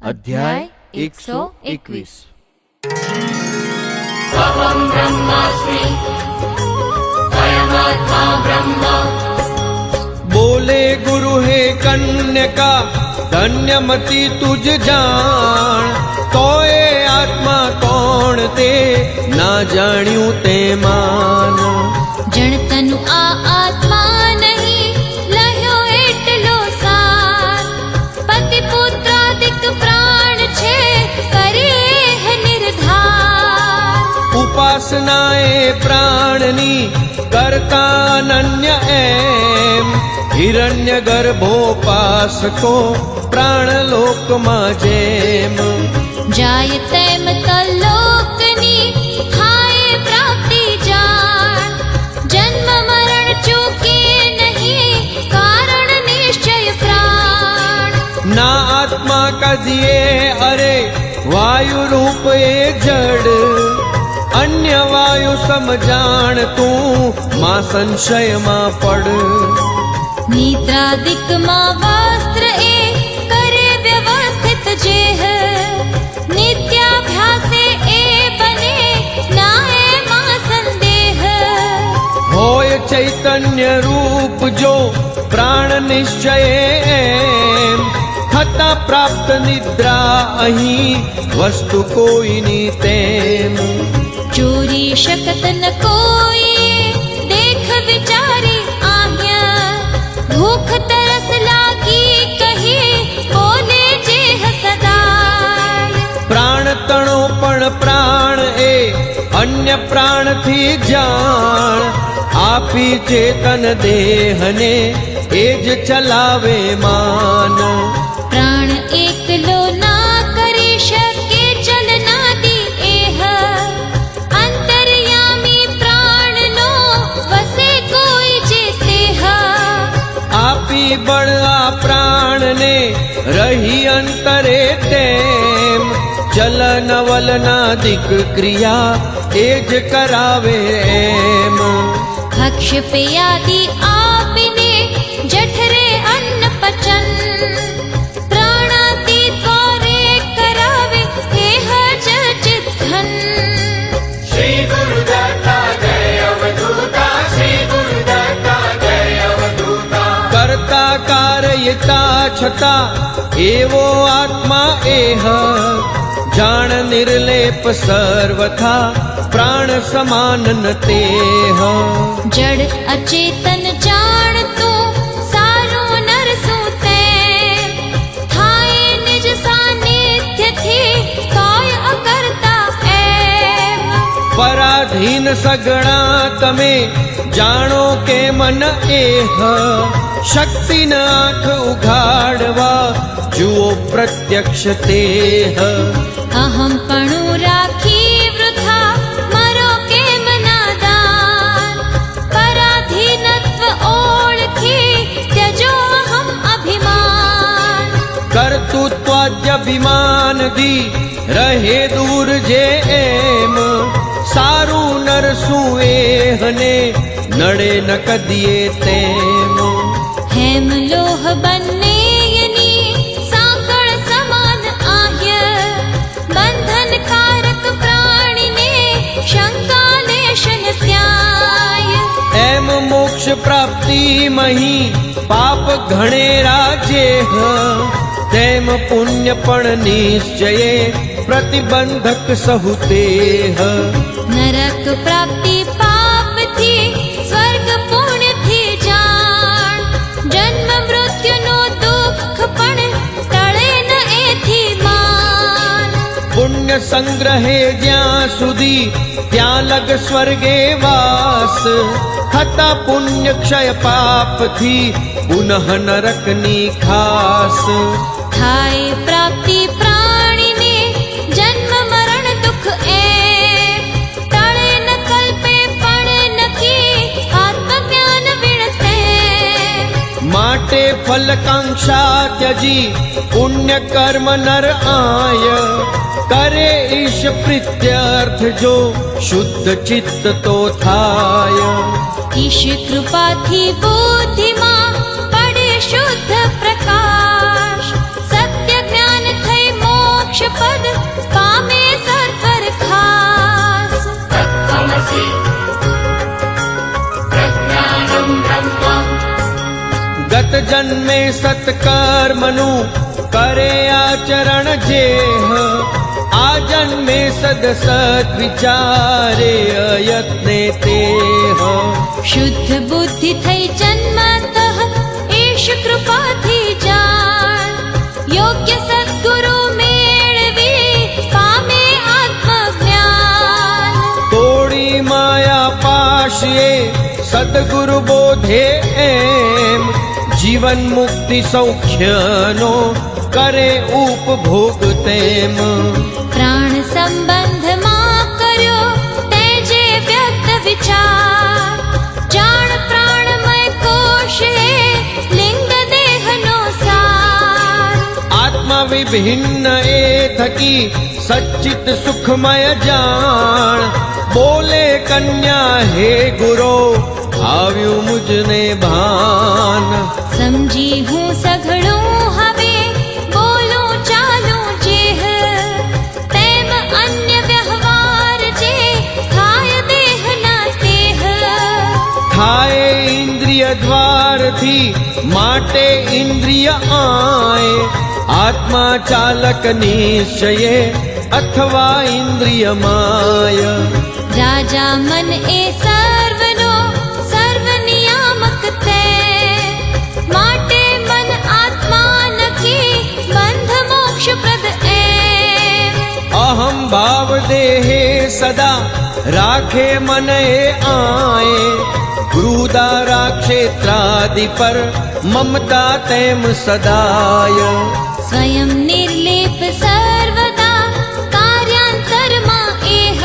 અધ્યાય 121. અહં બ્રહ્માસ્મિ અયમાત્મા બ્રહ્મ. બોલે ગુરુ હે કન્યકા, ધન્યમતી તુજ જાણ. તોય આત્મા કોણ તે ના જાણ્યું તે માન. જણતનું આ આત્મા નહીં લહ્યો એટલો સાર. પતિ પુત્રાદિક પ્રાણ છે કરે નિર્ધાર. ઉપાસના એ પ્રાણની કરતા અનન્ય એમ. હિરણ્ય ગર્ભોપાસકો પ્રાણલોકમાં જેમ. જાય તેમ તલ્લોકની થાય પ્રાપ્તિ જાણ. જન્મ મરણ ચૂકે નહીં કારણ નિશ્ચય પ્રાણ. ના આત્મા કદીએ અરે વાયુ રૂપ એ જડ. અન્ય વાયુ સમજાણ તું માં સંશયમાં પડ. નિદ્રાદિકમાં વસ્ત્ર એ કરે વ્યવસ્થિત જેહ. નિત્યાભ્યાસે એ બને ના એમાં સંદેહ. હોય ચૈતન્ય રૂપ જો પ્રાણ નિશ્ચય એમ. થતા પ્રાપ્ત નિદ્રા અહીં વસ્તુ કોઈની તેમ. ચોરી શકત ન કોઈ દેખ વિચારી આज्ञा. ભૂખ તરસ લાગી કહી બોલે જેહ સદાય. પ્રાણ તણો પણ પ્રાણ એ અન્ય પ્રાણથી જાણ. આપી ચેતન દેહને એ જ ચલાવે માન. પ્રાણ એકલો ના કરી શકે ચલનાદી એહ. અંતર્યામી પ્રાણનો વસે કોઈ જે તેહ. આપી બળ આ પ્રાણને રહી અંતરે તેમ. ચલન વલનાદિક ક્રિયા એ જ કરાવે એમ. ભક્ષ્ય પેયાદિ આપીને જઠરે અન્ન પચન. પ્રાણાતિ દ્વારે કરાવે એહ જ ચિત્તન. શ્રી ગુરુદત્તા જય અવધૂતા. શ્રી ગુરુદત્તા જય અવધૂતા. કરતા કારયતા છતાં એવો આત્મા એહ. જાણ નિર્લેપ સર્વથા પ્રાણ સમાન ન તેહ. જડ અચેતન જાણતું સારું નરસું તેમ. થાય નિજ સાનિધ્યથી કાય અકર્તા એમ. પરાધીન સગણા તમે જાણો કે મન એહ. શક્તિના આંખ ઉઘાડવા જુઓ પ્રત્યક્ષ તેહ. અહમ પણું રાખી વૃથા મરો કેમ નાદાન. પરાધીનત્વ ઓળખી ત્યજો અહમ અભિમાન. કર્તૃત્વાદ્યભિમાન દી રહે દૂર જે એમ. સારું નરસું એહને નડે ન કદીએ તેમ. હેમ લોહ બંનેયની સાંકળ સમાન આહ્ય. બંધનકારક પ્રાણીને શંકા લેશન ત્યાય. એમ મોક્ષ પ્રાપ્તિ મહી પાપ ઘણેરા જેહ. તેમ પુણ્ય પણ નિશ્ચયે પ્રતિબંધક સહુ તેહ નરક પ્રાપ્તિ પાપથી સ્વર્ગ પુણ્યથી જાણ જન્મ મૃત્યુનું દુઃખ પણ ટળે ન એથી માન પુણ્ય સંગ્રહે જ્યાં સુધી ત્યાં લગ સ્વર્ગે વાસ થતા પુણ્ય ક્ષય પાપથી પુનઃ નરકની ખાસ થાય પ્રાપ્તિ પ્રાણીને જન્મ મરણ દુઃખ એ ટળે ન કલ્પે પણ નકી આત્મજ્ઞાન વિણતે માટે ફલકાંક્ષા ત્યજી પુણ્ય કર્મ નર આય કરે ઈશ પ્રીત્યર્થ જો શુદ્ધ ચિત્ત તો થાય ઈશ કૃપાથી બુદ્ધિમાં પડે શુદ્ધ પ્રકાશ સત્ય જ્ઞાન થઈ મોક્ષ પદ પામે સત્વર ખાસ તત્ત્વમસી પ્રજ્ઞાનમ બ્રહ્મ ગત જન્મે સત્કર્મનું કરે આચરણ જેહ આ જન્મે સદસત વિચારે અયત્ને તેહ શુદ્ધ બુદ્ધિ થઈ જન્મતઃ ઈશ કૃપાથી જાણ યોગ્ય સદ્ગુરુ મેળવી પામે આત્મજ્ઞાન તોડી માયા પાશીએ સદગુરુ બોધે એમ જીવન મુક્તિ સૌખ્યનો કરે ઉપભોગ તેમ પ્રાણ સંબંધમાં કર્યો તે જે વ્યક્ત વિચાર જાણ પ્રાણમય કોશ એ લિંગ દેહનો સાર આત્મા વિભિન્ન એ થકી સચ્ચિત સુખમય જાણ બોલે કન્યા હે ગુરો આવ્યું મુજને ભાન સમજી હું સઘળું હવે બોલું ચાલું જેહ તેમ અન્ય વ્યવહાર જે થાય દેહના તેહ થાય ઇન્દ્રિય દ્વારથી માટે ઇન્દ્રિય આય આત્મા ચાલક નિશ્ચયે અથવા ઇન્દ્રિય માય રાજા મન એ સર્વનો સર્વ નિયામક તે માટે મન આત્મા નખી બંધ મોક્ષ પ્રદ એમ અહમ ભાવ દેહે સદા રાખે મન એ આય ગૃદારા ક્ષેત્રાદિ પર મમતા તેમ સદાય સ્વયં નિર્લેપ સર્વદા કાર્યાંતરમાં એહ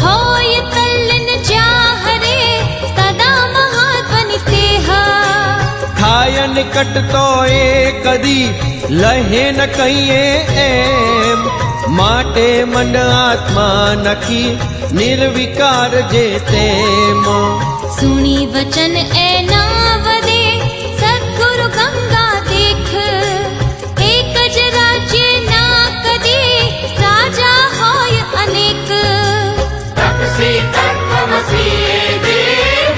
હોય તલ્લીન જ્યાં હરે તદા મહાધ્વનિ તેહ થાય નિકટ તો એ કદી લહે ન કહીએ એમ માટે મન આત્મા નખી નિર્વિકાર જે તેમ સુણી વચન એ ના વદે સદ્ગુરુ ગંગા દેખ એક જ રાજ્ય ના કદી રાજા હોય અનેક તપસી તત્ત્વમસી એ દે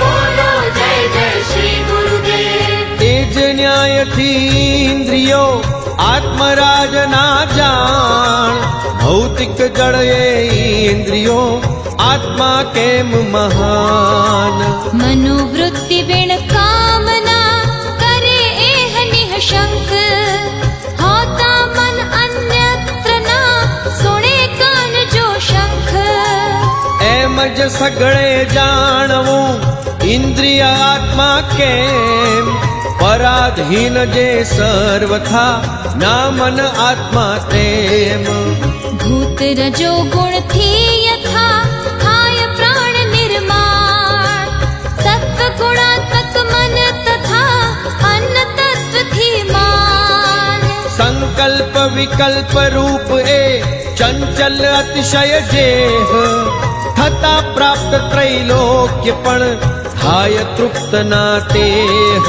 બોલો જય જય શ્રી ગુરુદેવ એ જ ન્યાયથી ઇન્દ્રિયો આત્મરાજ ના જાણ ભૌતિક જળ એ ઇન્દ્રિયો આત્મા કેમ મહાન મનોવૃત્તિ વિણ કામના કરે એહ નિઃશંક હોતા મન અન્યત્ર ના સુણે કાન જો શંખ એમ જ સગળે જાણવું ઇન્દ્રિય આત્મા કેમ પરાધીન જે સર્વથા ના મન આત્મા તેમ ભૂત રજો ગુણથી યથા થાય પ્રાણ નિર્માણ સત્વ ગુણાત્મક મન તથા અન્ન તત્વથી માન સંકલ્પ વિકલ્પ રૂપ એ ચંચલ અતિશય જેહ થતા પ્રાપ્ત ત્રૈલોક્ય પણ થાય તૃપ્ત ના તેહ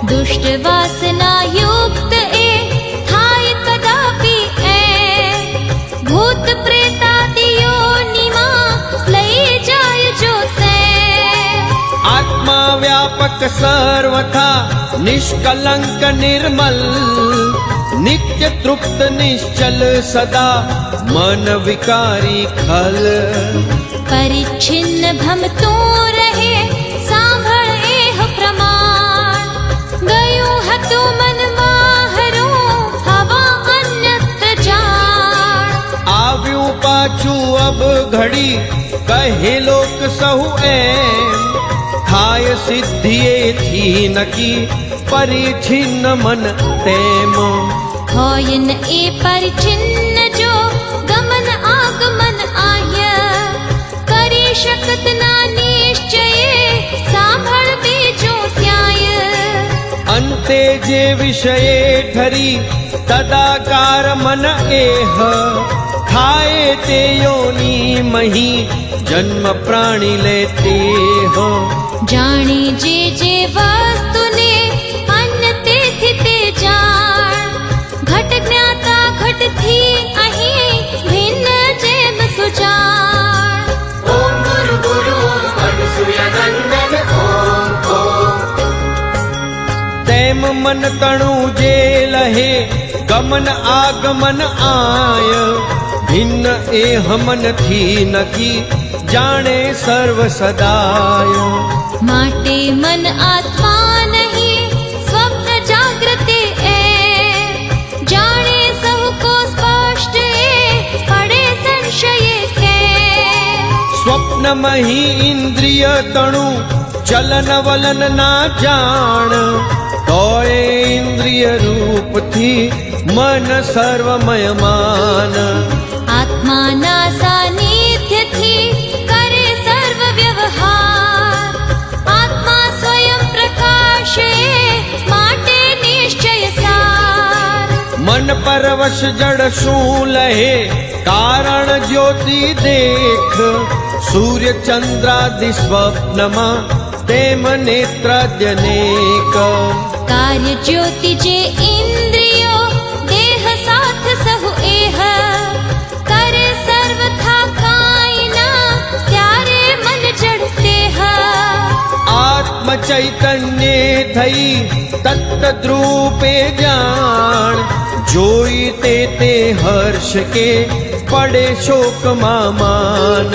દુષ્ટ વાસના યુક્ત એ થાય કદાપી એ ભૂત પ્રેતાદિયોનિમાં લઈ જાય જો તે આત્મા વ્યાપક સર્વથા નિષ્કલંક નિર્મલ નિત્ય તૃપ્ત નિશ્ચલ સદા મન વિકારી ખલ પરિચ્છિન્ન ભમતું રહે સાંભળ એહ પ્રમાણ ગયું હતું મનમાં હરું હવા અન્યત્ર જાણ આવ્યું પાછું અબ ઘડી કહે લોક સહુ એમ થાય સિદ્ધિએથી નકી પરિચ્છિન્ન મન તેમ હોય ન એ પરિચ્છિન્ન જો ગમન આગમન આય કરી શકત ના નિશ્ચયે સાંભળ બીજો ત્યાય અંતે જે વિષયે ઠરી તદાકાર મન એહ ખાય તે યોની મહી જન્મ પ્રાણી લેતે જાણી જે વસ્તુને અન્ય તેથી તે જાણ ઘટ જ્ઞાતા ઘટથી અહીં ભિન્ન જેમ સુજાણ ॐ गुरु गुरु अनुसूयनन्दन ॐ તેમ મન તણું જે લહે ગમન આગમન આય ભિન્ન એ હમનથી નકી જાણે સર્વ સદાય માટે મન આત્મા નહીં સ્વપ્ન જાગ્રતે એ જાણે સહુ કો સ્પષ્ટ એ પડે સંશયે કે સ્વપ્નમહી ઇન્દ્રિય તણું ચલન વલન ના જાણ તોય ઇન્દ્રિય રૂપથી મન સર્વમય માન આત્માના સાનિધ્યથી કરે સર્વ વ્યવહાર આત્મા સ્વયં પ્રકાશે માટે નિશ્ચય સાર મન પરવશ જડ શું લહે કારણ જ્યોતિ દેખ સૂર્ય ચંદ્રાદિ સ્વપ્નમાં તેમ નેત્રાદ્યનેક કાર્ય જ્યોતિ જે ઇન્દ્રિયો દેહ સાથ સહુ એહ કરે સર્વથા કાયના ત્યારે મન જડતે આત્મ ચૈતન્ય થઈ તત્તદ્રૂપે જાણ જોઈ તે હર્ષ કે પડે શોકમાં માન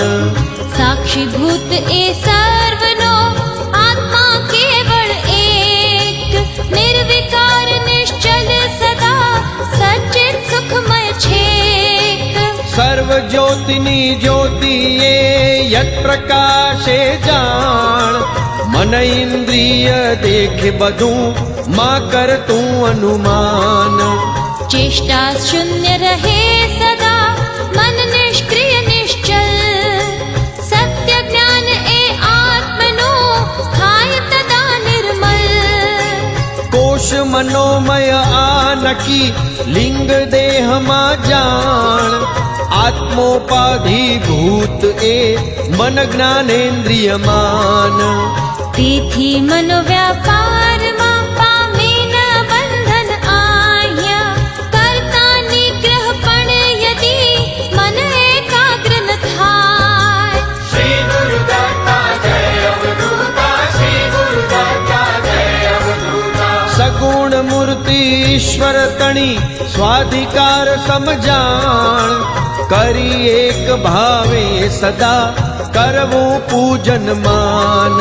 સાક્ષીભૂત એ સર્વનો આત્મા કેવળ એક નિર્વિકાર નિશ્ચલ સદા સચ્ચિત સુખમય છેક સર્વ જ્યોતિની જ્યોતિ એ યત પ્રકાશે જાણ મન ઇન્દ્રિય દેખે બધું માં કરતું અનુમાન ચેષ્ટા શૂન્ય રહે સદા મન નિષ્ક્રિય નિશ્ચલ સત્ય જ્ઞાન એ આત્મનું થાય તદા નિર્મલ કોશ મનોમય આ નકી લિંગ દેહમાં જાણ આત્મોપાધિભૂત એ મન જ્ઞાનેન્દ્રિયમાન તેથી મનો વ્યાપારમાં પામી ન બંધન આહ્યા કરતા નિગ્રહ પણ યદી મન એકાગ્ર ન થાય श्री गुरु दत्ता जय अवधूता श्री गुरु दत्ता जय अवधूता સગુણ મૂર્તિ ઈશ્વર તણી સ્વાધિકાર સમજાણ કરી એક ભાવે સદા કરવું પૂજન માન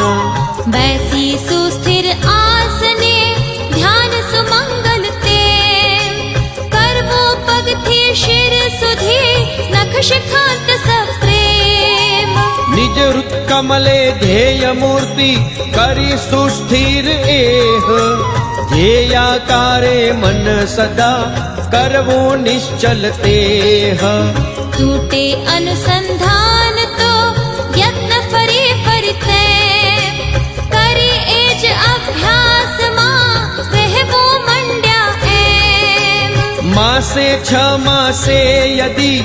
બેસી સુસ્થિર આસને ધ્યાન સુમંગલ તે કરવો પગથી શિર સુધી નખ શિખાંત સપ્રેમ નિજ હૃત કમલે ધ્યેય મૂર્તિ કરી સુસ્થિર એહ ધ્યેયાકારે મન સદા કરવું નિશ્ચલ તેહ તૂટે અનુસંધાન તો યત્ન ફરી ફરીતે કરી એ જ અભ્યાસમાં રહેવું મંડ્યા એમ માસે 6 માસે યદી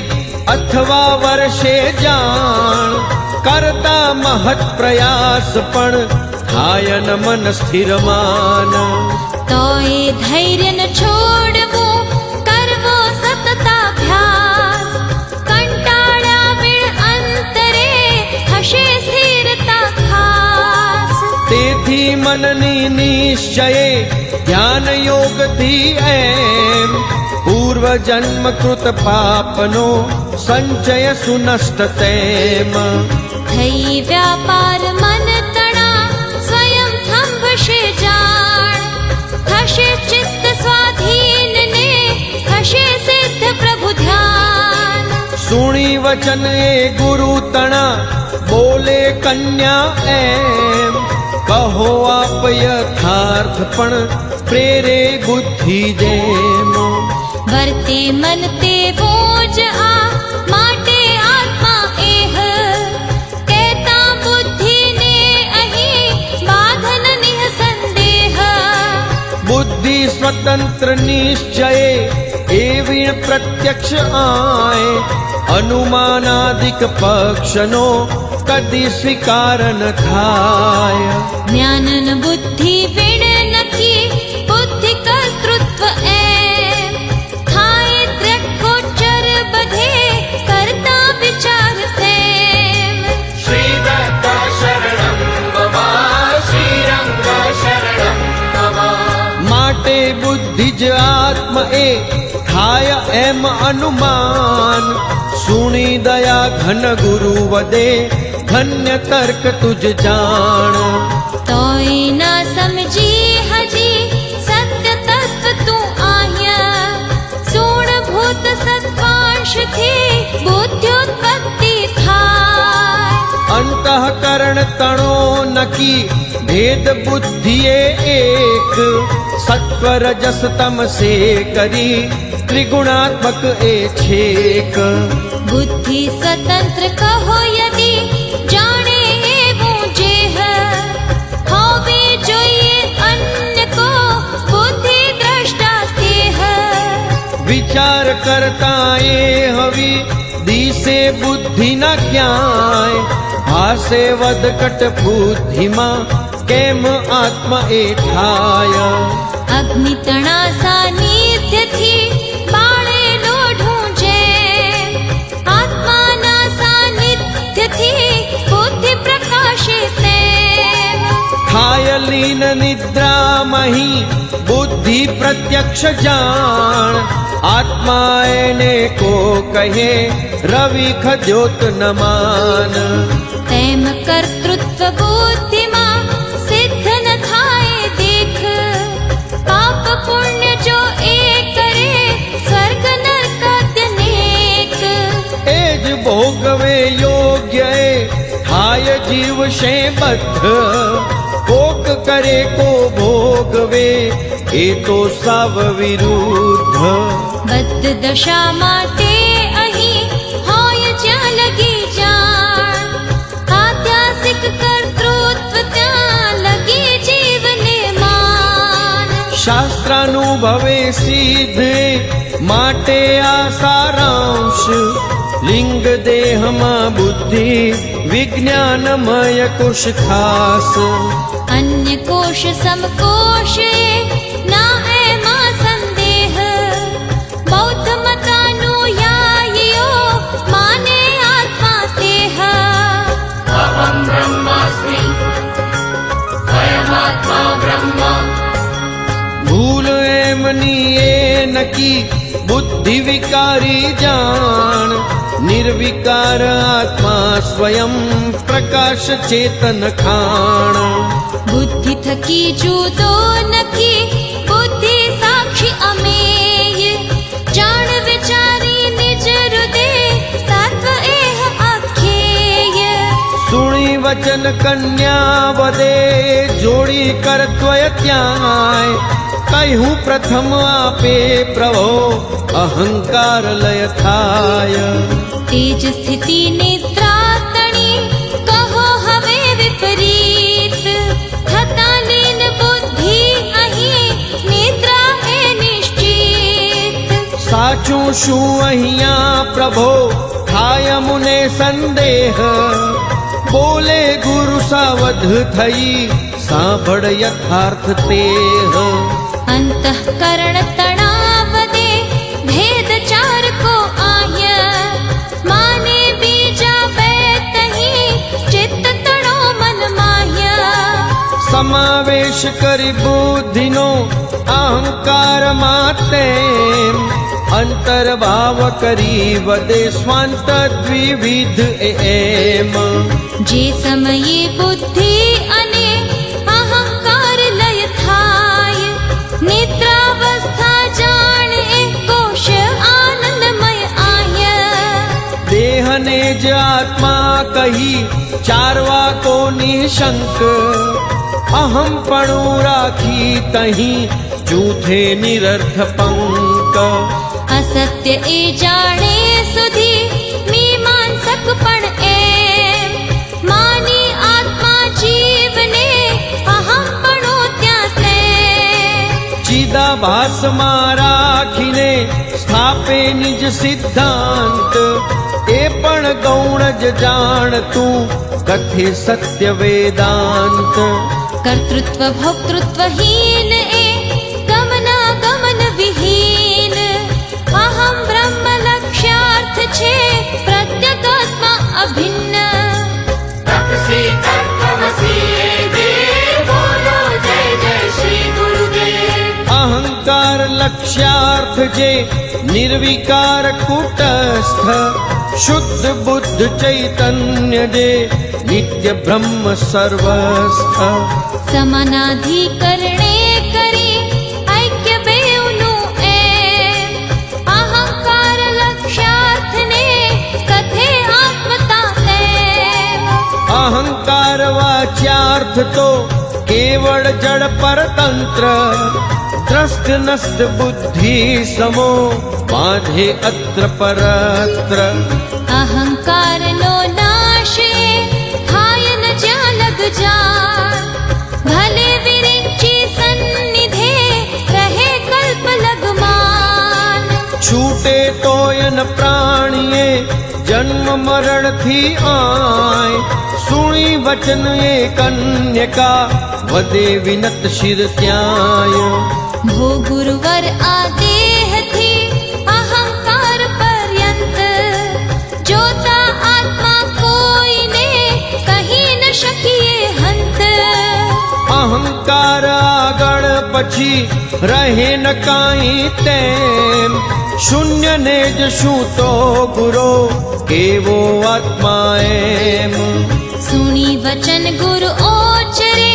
અથવા વર્ષે જાણ કરતા મહત પ્રયાસ પણ થાય ન મન સ્થિરમાન તો એ ધૈર્ય ન છોડવું કરવો સતતાભ્યાસ કંટાળા વિણ અંતરે હશે સ્થિરતા ખાસ તેથી મનની નિશ્ચયે ધ્યાન યોગથી એમ પૂર્વ જન્મ કૃત પાપનો સંચય સુનષ્ટ તેમ થઈ વ્યાપાર મન તણા સ્વયં થંભશે જાણ થશે ચિત્ત સ્વાધીન ને થશે સિદ્ધ પ્રભુ ધ્યાન સુણી વચન એ ગુરુ તણા બોલે કન્યા એમ કહો આપ યથાર્થ પણ પ્રેરે બુદ્ધિ જેમ વર્તે મન તેવો જ આ માટે આત્મા એહ કહેતા બુદ્ધિને અહીં બાધન નિઃસંદેહ બુદ્ધિ સ્વતંત્ર નિશ્ચયે એ વીણ પ્રત્યક્ષ આય અનુમાનાદિક પક્ષનો કદી સ્વીકાર ન થાય જ્ઞાનન બુદ્ધિ વિણ નથી બુદ્ધિ કર્તૃત્વ એમ થાય દ્રગોચર બધે કરતા વિચાર તેમ શ્રી દત્ત શરણમ મમ શ્રીરંગ શરણમ મમ માટે બુદ્ધિ જ આત્મ એ થાય એમ અનુમાન સુણી દયા ઘન ગુરુ વદે ધન્ય તર્ક તુજ જાણ તોય ના સમજી હજી સત્ય તત્વ તું આહ્યા સુણ ભૂત સત્વાંશથી બુદ્ધ્યોત્પત્તિ થાય અંતઃકરણ તણો નકી ભેદ બુદ્ધિએ એક સત્વ રજસ તમસે કરી ત્રિગુણાત્મક એ છેક બુદ્ધિ સ્વતંત્ર કહો યદિ જાણે એવું જેહ હોવે જોઈએ અન્ય કો બુદ્ધિ દ્રષ્ટા તેહ વિચાર કરતા એ હવી દિશે બુદ્ધિ ન ક્યાંય ભાસે વધકટ બુદ્ધિમાં કેમ આત્મા એ ઠાય અગ્નિ તણા સાનિધ્યથી બાળે લોઢું જેમ આત્માના સાનિધ્યથી બુદ્ધિ પ્રકાશે તેમ થાય લીન નિદ્રામહી બુદ્ધિ પ્રત્યક્ષ જાણ આત્મા એને કો કહે રવિ ખદ્યોત ન માન તેમ કર્તૃત્વ બુદ્ધિમાં સિદ્ધ ન થાય દેખ પાપ પુણ્ય જો એ કરે સ્વર્ગ નરકાદ્યનેક એ જ ભોગવે યોગ્ય એ થાય જીવશે બદ્ધ કોક કરે કો ભોગવે એ તો સાવ વિરુદ્ધ બદ્ધ દશા માટે અહીં હોય જ્યાં લગી જાણ આધ્યાસિક કર્તૃત્વ ત્યાં લગી જીવને માન શાસ્ત્રાનુભવે સિદ્ધે માટે આ સારાંશ લિંગ દેહમાં બુદ્ધિ વિજ્ઞાનમય કોશ ખાસ અન્ય કોશ સમકોશે ના એમાં સંદેહ બૌદ્ધ મતાનુયાયીઓ માને આત્મા તેહ અહં બ્રહ્માસ્મિ સ્વયમાત્મા બ્રહ્મ ભૂલ એમની એ નકી બુદ્ધિ વિકારી જાણ નિર્વિકાર આત્મા સ્વયં પ્રકાશ ચેતન ખાણ બુદ્ધિ થકી જુદો નકી બુદ્ધિ સાક્ષી અમેય જાણ વિચારી નિજ હૃદય તત્વ એહ આખ્યેય સુણી વચન કન્યા વદે જોડી કરત્વય ત્યાંય કહ્યું પ્રથમ આપે પ્રભો અહંકાર લય થાય તેજ સ્થિતિ નિદ્રા તણી કહો હવે વિપરીત થતા લીન બુદ્ધિ અહીં નિદ્રા એ નિશ્ચિત સાચું શું અહીંયા પ્રભો થાય મુને સંદેહ બોલે ગુરુ સાવધ થઈ સાંભળ યથાર્થ તેહ અંતઃકરણ તણાવ દે ભેદ ચાર કો આહ્ય માને બીજા બે તહી ચિત્ત તણો મન માહ્ય સમાવેશ કરી બુદ્ધિનો અહંકાર માં તેમ અંતર્ભાવ કરી વદે સ્વાંત દ્વિવિધ એમ. જે સમયે બુદ્ધિ અને અહંકાર લય થાય, નિદ્રાવસ્થા જાણ એ કોશ આનંદમય આય. દેહને જ આત્મા કહી ચારવા કો નિશંક, અહમ પણું રાખી તહીં જૂથે નિરર્થ પંક. અસત્ય એ જાણે સુધી મીમાંસક પણ એમ, માની આત્મા જીવને અહમપણો ત્યાં તેમ. ચિદાભાસમાં રાખીને સ્થાપે નિજ સિદ્ધાંત, એ પણ ગૌણ જ જાણતું કથે સત્ય વેદાંત. કર્તૃત્વ ભોક્તૃત્વહીન એ ગમના ગમન વિહીન, અહમ બ્રહ્મ લક્ષ્યાર્થ છે પ્રત્યેગાત્મા અભિન્ન. તપસી તત્વમસી એ દેવ, બોલો જય જય શ્રી ગુરુદેવ. અહંકાર લક્ષ્યાર્થ જે નિર્વિકાર કુટસ્થ, શુદ્ધ બુદ્ધ ચૈતન્ય જે નિત્ય બ્રહ્મ સર્વસ્થ. સમાનાધિકરણે કરી ઐક્ય બેવનું એમ, અહંકાર લક્ષ્યાર્થને કથે આત્મતા તેમ. અહંકાર વાચ્યાર્થ તો કેવળ જડ પરતંત્ર, દ્રષ્ટ નષ્ટ બુદ્ધિ સમો બાંધે અત્ર પરત્ર. અહંકારનો નાશ એ થાય ન જ્યાં લગ જાણ, ભલે વિરિંચી સન્નિધે રહે કલ્પ લગમાન. છૂટે તોયન પ્રાણીએ જન્મ મરણથી આય, સુણી વચન એ કન્યકા વદે વિનત શિર ત્યાય. ભો ગુરુવર આ દેહથી અહંકાર પર્યંત, જોતા આત્મા કોઈને કહી ન શકીએ હંત. અહંકાર આગળ પછી રહે ન કાંઈ તેમ, શૂન્યને જ શું તો ગુરો કેવો આત્મા એમ. સુણી વચન ગુરુ ઓચરે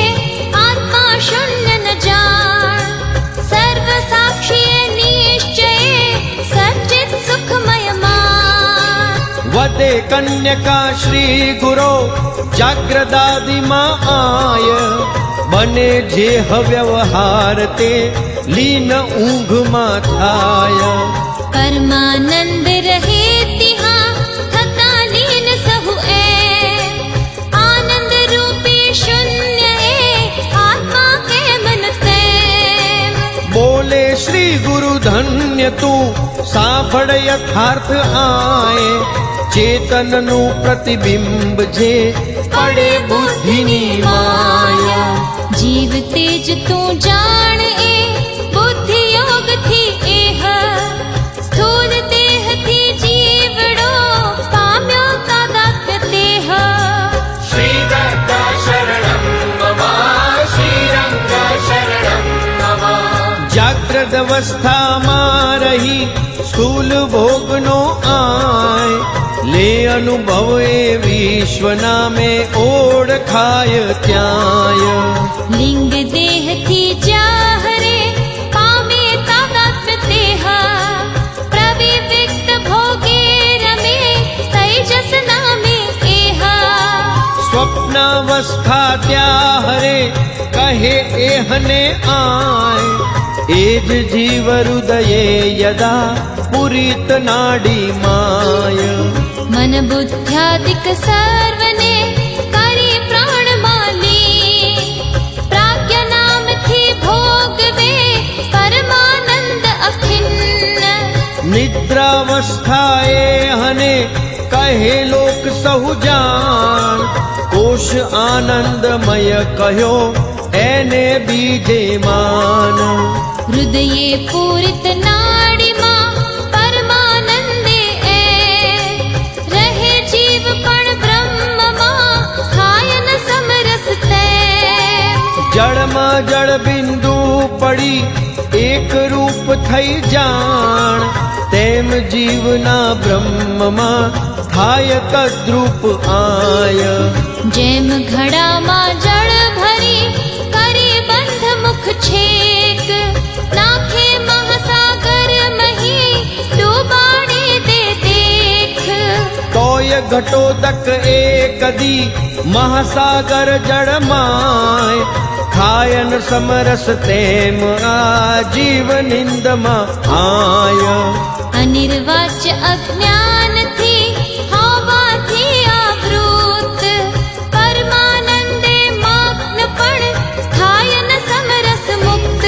આત્મા શૂન્ય ન જાણ, સર્વ સાક્ષીએ નિશ્ચયે સચ્ચિત સુખમય માન. વદે કન્યકા શ્રી ગુરો જાગ્રદાદિમાં આય, બને જે વ્યવહાર તે લીન ઊંઘમાં થાય. પરમાનંદ રહે તિહા થતા લીન સહુ એમ, આનંદ રૂપી શૂન્ય એ આત્મા કેમ ન તેમ. બોલે શ્રી ગુરુ ધન્ય તું સાંભળ યથાર્થ આય, ચેતનનું પ્રતિબિંબ જે પડે બુદ્ધિની માયા. જીવ તેજ તું જાણ એ બુદ્ધિ યોગથી એહ, સ્થૂલ દેહથી જીવડો પામ્યો તાદાત્મ્ય તેહ. શ્રી દત્તા શરણમ મમ, શ્રી રંગ શરણમ મમ. જાગ્રત અવસ્થામાં રહી સ્થૂલ ભોગનો આય, લે અનુભવ એ વિશ્વ નામે ઓળખાય ત્યાંય. લિંગ દેહથી જાહરે પામે તાદાત્મ્ય તેહ, પ્રવિવિક્ત ભોગે રમે તૈજસ નામે એહ. સ્વપ્નાવસ્થા ત્યાં હરે કહે એહને આય, એ જ જીવ હૃદયે યદા પુરિત નાડી માય. મન બુદ્ધ્યાદિક સર્વને કરી પ્રાણમાં લી, પ્રાજ્ઞ નામથી ભોગવે પરમાનંદ અખિન્ન. નિદ્રાવસ્થાએ હને કહે લોક સહુ જાણ, કોશ આનંદમય કહ્યો એને બીજે માન. હૃદયે પૂરિત નાડીમાં પરમાનંદે એ, રહે જીવ પણ બ્રહ્મમાં થાય ન સમરસ તેમ. જળમાં જળ બિંદુ પડી એક રૂપ થઈ જાણ, તેમ જીવના બ્રહ્મમાં થાય તદ્રુપ આય. જેમ ઘડામાં જળ ભરી કરી બંધ મુખ છેક, નાખે મહાસાગર મહી ડૂબાડે તે દેખ. તોય ઘટોદક એકદી મહાસાગર જળમાય, ખાયન સમરસ તેમ આ જીવ નિંદમાં આય. અનિર્વાચ્ય અજ્ઞાનથી હોવાથી આવૃત, પરમાનંદે મગ્ન પણ થાય ન સમરસ મુક્ત.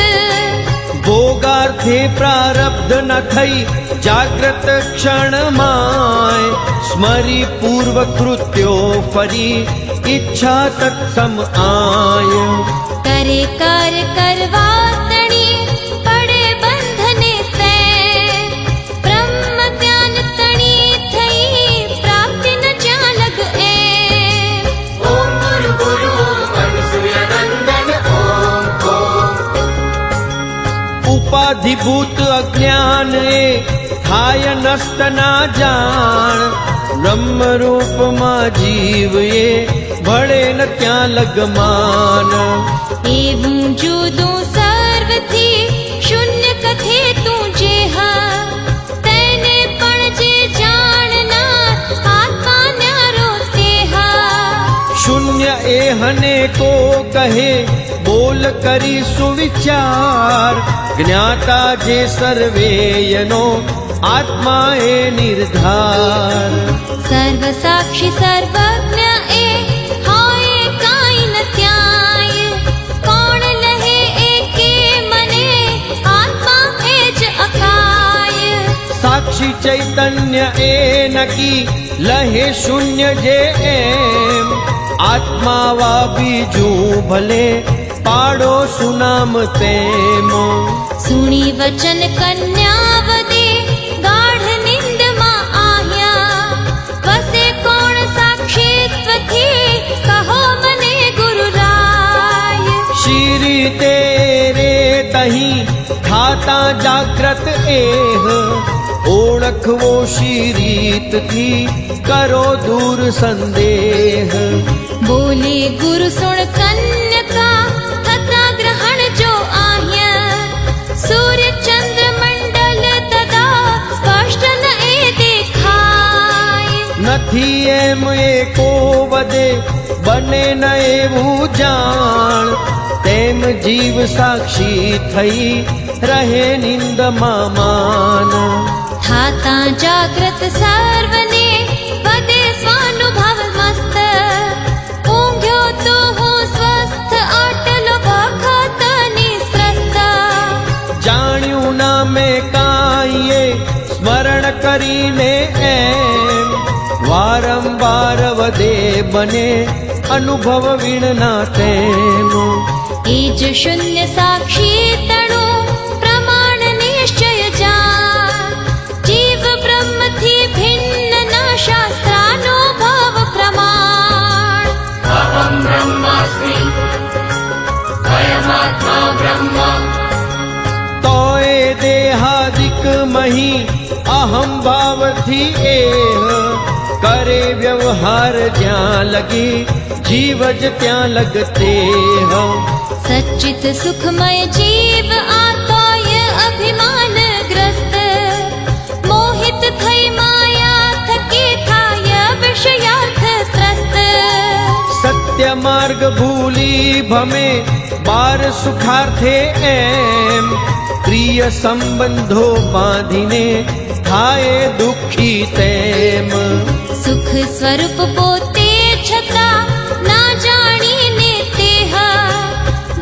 ભોગાર્થે પ્રારબ્ધ ન થઈ જાગ્રત ક્ષણમાય, સ્મરી પૂર્વ કૃત્યો ફરી ઈચ્છા તત્સમ આય. કરે કાર કરવા તણી પડે બંધને તે, બ્રહ્મ જ્ઞાન તણી થઈ પ્રાપ્તિ ન જ્યાં લગ એ. ઓમ ગુરુ ગુરુ અનસૂય નંદન ઓમ ઓમ. ઉપાધિભૂત અજ્ઞાન એ થાય નસ્ત ના જાણ, બ્રહ્મ રૂપમાં જીવ એ ભળે ન ત્યાં લગમાન. એવું જુદું સર્વથી શૂન્ય કથે તું જે હા, તેને પણ જે જાણનાર આત્મા ન્યારો તે હા. શૂન્ય એ હને કો કહે બોલ કરી સુવિચાર, જ્ઞાતા જે સર્વેયનો આત્મા એ નિર્ધાર. સર્વ સાક્ષી સર્વજ્ઞ એ હોય કાંઈ ન ત્યાંય, કોણ લહે એકે મને આત્મા એ જ અકાય. સાક્ષી ચૈતન્ય એ નકી લહે શૂન્ય જે એમ, આત્મા વા બીજું ભલે પાડો સુનામ તેમ. સુણી વચન કન્યાવદે ગાઢ નિંદમાં આહ્યા, વસે કોણ સાક્ષીત્વથી કહો મને ગુરુ રાય. શીરી તે રે તહી થાતા જાગ્રત એહ, ઓળખવો શીરીતથી કરો દૂર સંદેહ. બોલે ગુરુ સુણ કન્યકા થતા ગ્રહણ જો આહ્યા, સૂર્ય ચંદ્ર મંડલ તદા સ્પષ્ટ ન એ દેખાય. નથી એમ એકો વદે બને ન એવું જાણ, તેમ જીવ સાક્ષી થઈ રહે નિંદમાં માન. થાતા જાગ્રત સર્વને વદે સ્વાનુભવ મસ્ત, ઊંઘ્યો તો હું સ્વસ્થ આટલો વખત નિસ્ત્રસ્ત. જાણ્યું ના મેં કાંઈએ સ્મરણ કરીને એમ, વારંવાર વદે બને અનુભવ વીણના તેમ. એ જ શૂન્ય સાક્ષી તણું પ્રમાણ નિશ્ચય જાણ, જીવ બ્રહ્મથી ભિન્ન ના શાસ્ત્રાનુભવ પ્રમાણ. અહમ બ્રહ્માસ્મિ અયમાત્મા બ્રહ્મ. તોય દેહાદિક મહી અહમ ભાવથી એહ, કરે વ્યવહાર જ્યાં લગી જીવ જ ત્યાં લગતે હ. સચ્ચિત સુખમય જીવ આતોય અભિમાન ગ્રસ્ત, મોહિત થઈ માયા થકી થાય વિષયાર્થ ત્રસ્ત. સત્ય માર્ગ ભૂલી ભમે બાર સુખાર્થે એમ, પ્રિય સંબંધો બાંધીને થાય દુઃખી તેમ. સુખ સ્વરૂપ પોતે છતાં ના જાણીને તેહ,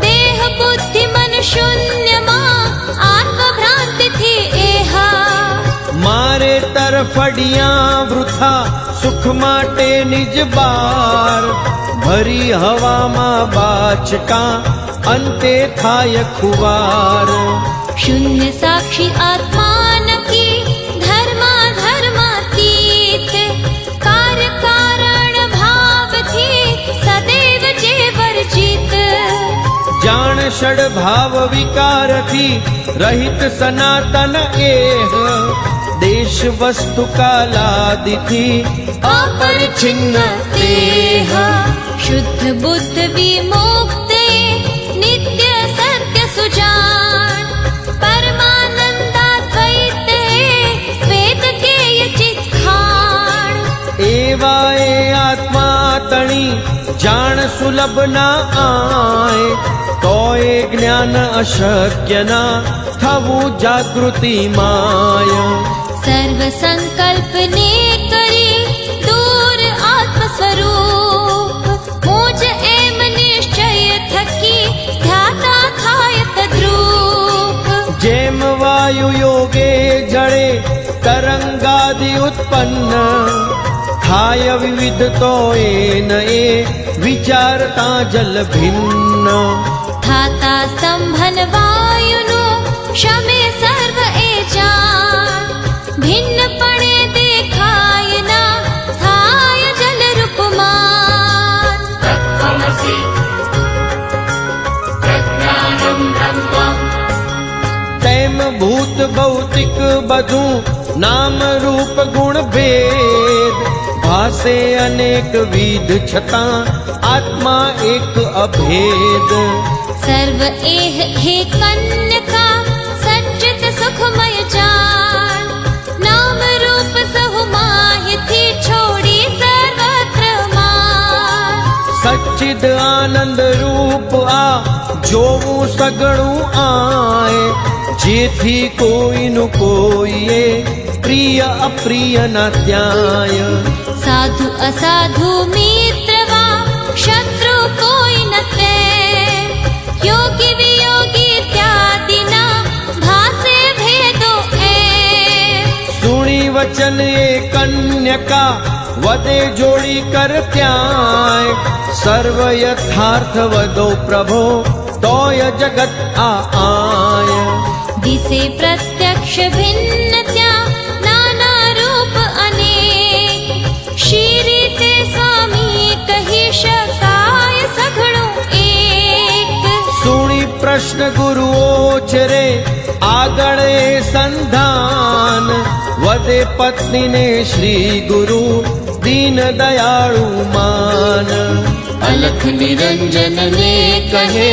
દેહ બુદ્ધિ મન શૂન્યમાં આત્મભ્રાંતિથી એહ. મારે તરફડિયા વૃથા સુખ માટે નિજ બાર, ભરી હવામાં બાચકા અંતે થાય ખુવાર. શૂન્ય સાક્ષી આત્મા નકી ધર્મા ધર્માતીત, કાર્ય કારણ ભાવથી સદૈવ જે વર્જિત. જાણ ષડ ભાવ વિકારથી રહિત સનાતન એહ, देश वस्तु कालादिथि अपरिच्छिन्न देह शुद्ध बुद्ध विमुक्ते नित्य सत्य सुजान परमानंदाद्वैते वेद केय चित्खाण एवा ए आत्मा तणी जाण सुलभ ना आए तो ए ज्ञान अशक्य ना थवु जागृति माय सर्व संकल्प ने करी दूर आत्म स्वरूप मुझ एम निश्चय थकी ध्याता थाय तद्रूप जेम वायु योगे जड़े तरंगादि उत्पन्न थाय विविध तो न ए विचारता जल भिन्न थाता संभन वायुनु क्षमे सर्व ए जान भिन्न पणे देखाय ना थाय जल रूपमान तत्त्वमसि प्रज्ञानं ब्रह्म तेम भूत भौतिक बधु नाम रूप गुण भेद भासे अनेक विध छता आत्मा एक अभेद सर्व एह हे कन्यका सच्चित सुखमय जान नाम रूप सहु माहिती छोड़ी सर्वत्र मान सच्चिद आनंद रूप आ जोवु सगळु आए जेथी कोई नु कोई प्रिय अप्रिय न त्याय साधु असाधु मित्र वा शत्रु कोई न ते योगी वियोगी इत्यादि न भासे भेदो ए सुनी वचन ए कन्यका वदे जोड़ी कर त्याय सर्व यथार्थ वदो प्रभो तोय जगत आय दिसे प्रत्यक्ष भिन्न त्या नाना रूप अनेक शीरीते स्वामी कही शकाय सघळो एक सुनी प्रश्न गुरुओ चरे आगळे संधान वदे पत्नी ने श्री गुरु दीन दयाळु मान अलख निरंजन ने कहे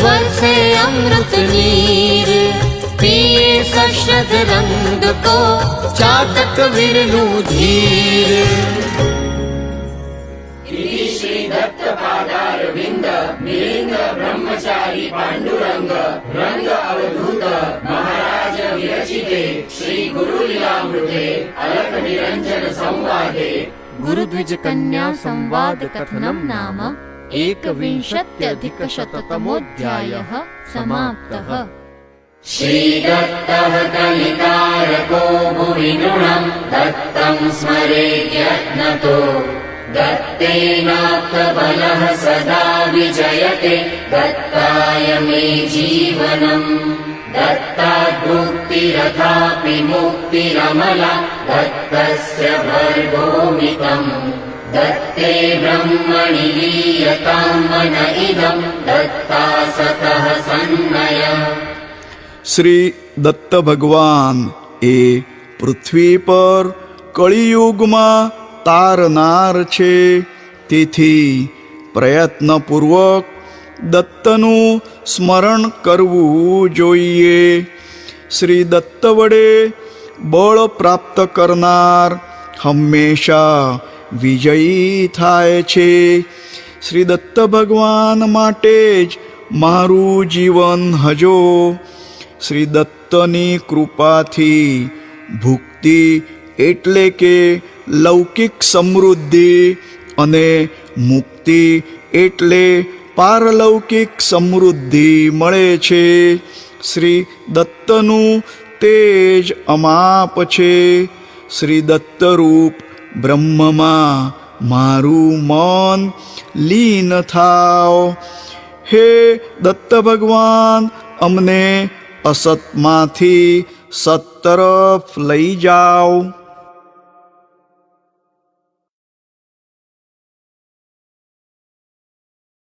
वर्षे अमृत नीर पिए सश्रद्ध रंग को चातक विरलू धीर श्री दत्त पादार विंद मिलिंद ब्रह्मचारी पांडुरंग रंग अवधूत महाराज विरचिते श्री गुरुलीलामृते अलख निरंजन संवादे गुरुद्विज कन्या संवाद कथनं नाम एकविंशत्यधिकशततमोऽध्यायः समाप्तः। श्रीदत्तः कलिकारको भुवि नृणम् दत्तं स्मरेद्यत्नतो दत्तेनाप्तबलः सदा विजयते दत्ताय मे जीवनम् दत्ताद्मुक्तिरथापि मुक्तिरमला दत्तस्य भर्गोमितम् दत्ते ब्रह्मणि लीयतां मन इदं दत्ता सतः सन्नय। શ્રી દત્ત ભગવાન એ પૃથ્વી પર કળિયુગમાં તારનાર છે તેથી પ્રયત્નપૂર્વક દત્તનું સ્મરણ કરવું જોઈએ શ્રી દત્ત વડે બળ પ્રાપ્ત કરનાર હંમેશા વિજયી થાય છે શ્રી દત્ત ભગવાન માટે જ મારું જીવન હજો શ્રી દત્તની કૃપાથી ભુક્તિ એટલે કે લૌકિક સમૃદ્ધિ અને મુક્તિ એટલે પારલૌકિક સમૃદ્ધિ મળે છે શ્રી દત્તનું તેજ અમાપ છે શ્રી દત્તરૂપ બ્રહ્મમાં મારું મન લીન થાવ હે દત્ત ભગવાન અમને असतमाथी सत तरफ लई जाओ।